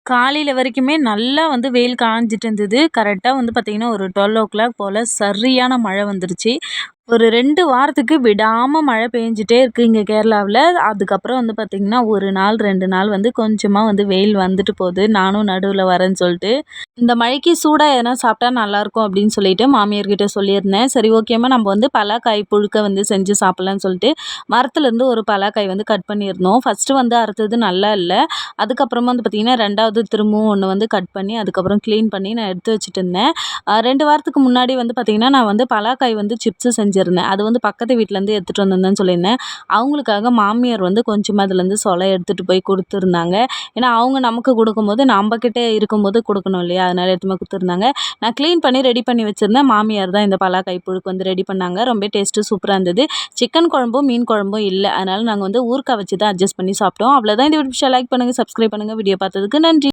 காலையில வரைக்குமே நல்லா வந்து வெயில் காய்ஞ்சிட்டு இருந்தது. கரெக்ட்டா வந்து பார்த்தீங்கன்னா, ஒரு 12:00 போல சரியான மழை வந்துருச்சு. ஒரு 2 வாரத்துக்கு விடாம மழை பெஞ்சுட்டே இருக்கு இங்க கேரளாவுல. அதுக்கப்புறம் வந்து பார்த்தீங்கன்னா, 1 நாள் 2 நாள் வந்து கொஞ்சமா வந்து வெயில் வந்துட்டு போகுது. நானும் நடுவுல வரேன்னு சொல்லிட்டு. இந்த மழைக்கு சூடா எதனா சாப்பிட்டா நல்லாயிருக்கும் அப்படின்னு சொல்லிட்டு மாமியார்கிட்ட சொல்லியிருந்தேன். சரி ஓகேம்மா நம்ம வந்து பலாக்காய் புழுக்க வந்து செஞ்சு சாப்பிடலான்னு சொல்லிட்டு, மரத்துலேருந்து ஒரு பலாக்காய் வந்து கட் பண்ணியிருந்தோம். ஃபர்ஸ்ட்டு வந்து அறுத்தது நல்லா இல்ல. அதுக்கப்புறமா வந்து பார்த்தீங்கன்னா, 2வது திரும்பவும் ஒண்ணு வந்து கட் பண்ணி, அதுக்கப்புறம் கிளீன் பண்ணி நான் எடுத்து வச்சுட்டு இருந்தேன். 2 வாரத்துக்கு முன்னாடி வந்து பார்த்தீங்கன்னா, நான் வந்து பலாக்காய் வந்து சிப்ஸு செஞ்சிருந்தேன். அது வந்து பக்கத்து வீட்லேருந்து எடுத்துட்டு வந்திருந்தேன்னு சொல்லியிருந்தேன். அவங்களுக்காக மாமியார் வந்து கொஞ்சமா அதுலேருந்து சொல எடுத்துட்டு போய் குடுத்துருந்தாங்க. ஏன்னா, அவங்க நமக்கு குடுக்கும்போது, நம்ப கிட்ட இருக்கும்போது குடுக்கணும் இல்லையா? அதனால எடுத்துட்டு போய் குடுத்துருந்தாங்க. நான் கிளீன் பண்ணி ரெடி பண்ணி வச்சிருந்தேன். மாமியார் தான் இந்த பலாக்காய் புழுக்கு வந்து ரெடி பண்ணாங்க. ரொம்ப டேஸ்ட்டு சூப்பரா இருந்தது. சிக்கன் குழம்பும், மீன் குழம்பும் இல்ல. அதனால நாங்க வந்து ஊறுகாய் வச்சு தான் அட்ஜஸ்ட் பண்ணி சாப்பிட்டோம். அவ்வளோதான் இந்த வீடியோ லைக் பண்ணுங்க, சப்ஸ்கிரைப் பண்ணுங்க. வீடியோ பார்த்ததுக்கு நன்றி.